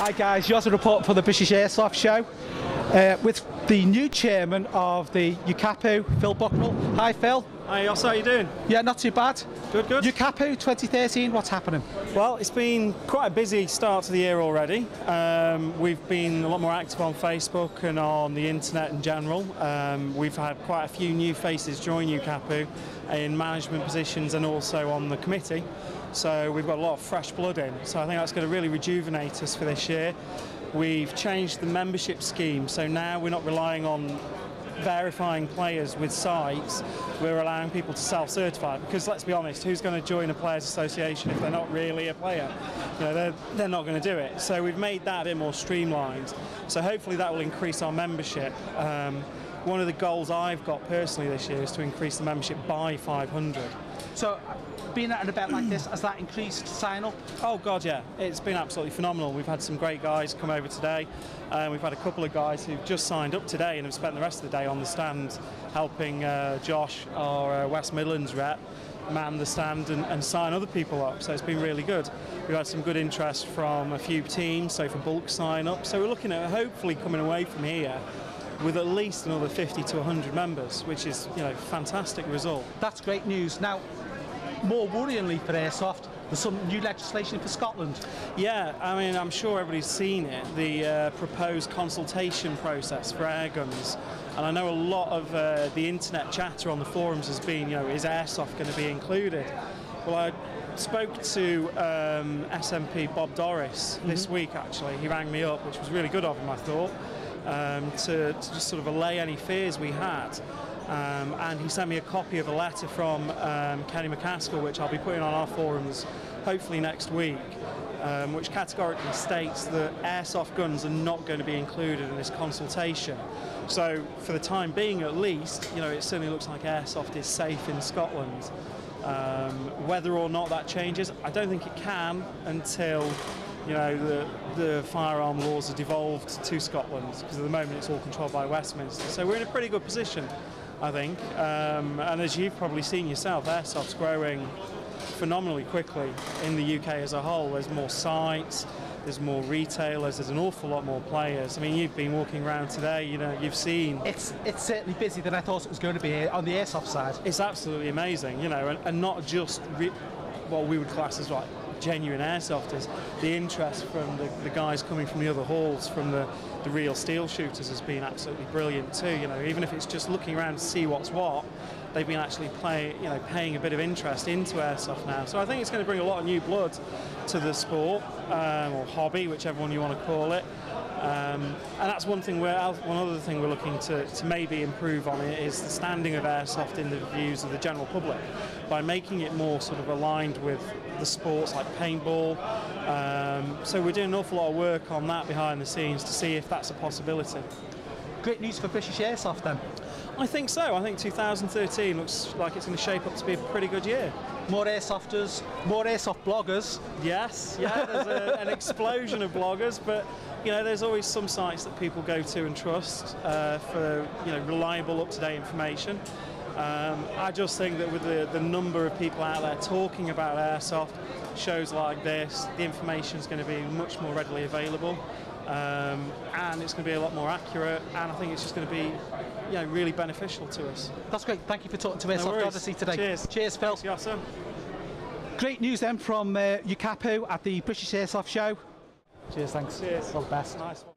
Hi guys, Yosser reporting for the British Airsoft Show with the new chairman of the UKAPU, Phil Bucknell. Hi Phil. Hi Yosser, how you doing? Yeah, not too bad. Good, good. UKAPU 2013, what's happening? Well, it's been quite a busy start to the year already. We've been a lot more active on Facebook and on the internet in general. We've had quite a few new faces join UKAPU in management positions and also on the committee. So we've got a lot of fresh blood in. So I think that's going to really rejuvenate us for this year. We've changed the membership scheme, so now we're not relying on verifying players with sites. We're allowing people to self-certify, because let's be honest, who's going to join a players association if they're not really a player? You know, they're not going to do it. So we've made that a bit more streamlined. So hopefully that will increase our membership. One of the goals I've got personally this year is to increase the membership by 500. So, being at an event like this, has that increased sign-up? Oh God, yeah. It's been absolutely phenomenal. We've had some great guys come over today. We've had a couple of guys who've just signed up today and have spent the rest of the day on the stand helping Josh, our West Midlands rep, man the stand and sign other people up. So it's been really good. We've had some good interest from a few teams, so for bulk sign-up. So we're looking at hopefully coming away from here with at least another 50 to 100 members, which is, you know, fantastic result. That's great news. Now, more worryingly for Airsoft, there's some new legislation for Scotland. Yeah, I mean, I'm sure everybody's seen it, the proposed consultation process for air guns. And I know a lot of the internet chatter on the forums has been, you know, is Airsoft going to be included? Well, I spoke to SMP Bob Doris this week, actually. He rang me up, which was really good of him, I thought, to just sort of allay any fears we had. And he sent me a copy of a letter from Kenny McCaskill, which I'll be putting on our forums hopefully next week, which categorically states that airsoft guns are not going to be included in this consultation. So for the time being at least, you know, it certainly looks like airsoft is safe in Scotland. Whether or not that changes, I don't think it can until, you know, the firearm laws are devolved to Scotland, because at the moment it's all controlled by Westminster. So we're in a pretty good position, I think, and as you've probably seen yourself, airsoft's growing phenomenally quickly in the UK as a whole. There's more sites, there's more retailers, there's an awful lot more players. I mean, you've been walking around today, you know, you've seen. It's certainly busier than I thought it was going to be on the Airsoft side. It's absolutely amazing, you know, and not just what we would class as like genuine airsofters. The interest from the guys coming from the other halls, from the real steel shooters, has been absolutely brilliant too. You know, even if it's just looking around to see what's what, they've been actually paying a bit of interest into airsoft now. So I think it's going to bring a lot of new blood to the sport, or hobby, whichever one you want to call it. And that's one other thing we're looking to maybe improve on it is the standing of airsoft in the views of the general public, by making it more sort of aligned with the sports like paintball. So we're doing an awful lot of work on that behind the scenes to see if that's a possibility. Great news for British Airsoft then. I think so. I think 2013 looks like it's going to shape up to be a pretty good year. More airsofters, more airsoft bloggers. Yes, yeah, there's an explosion of bloggers, but you know, there's always some sites that people go to and trust for, you know, reliable, up-to-date information. I just think that with the number of people out there talking about airsoft, shows like this, the information is going to be much more readily available, and it's going to be a lot more accurate, and I think it's just going to be, you know, really beneficial to us. That's great. Thank you for talking to Airsoft Odyssey today. Cheers. Cheers, Phil. Thanks, Yosser. Great news then from UKAPU at the British Airsoft Show. Cheers, thanks. Cheers. All the best. Nice one.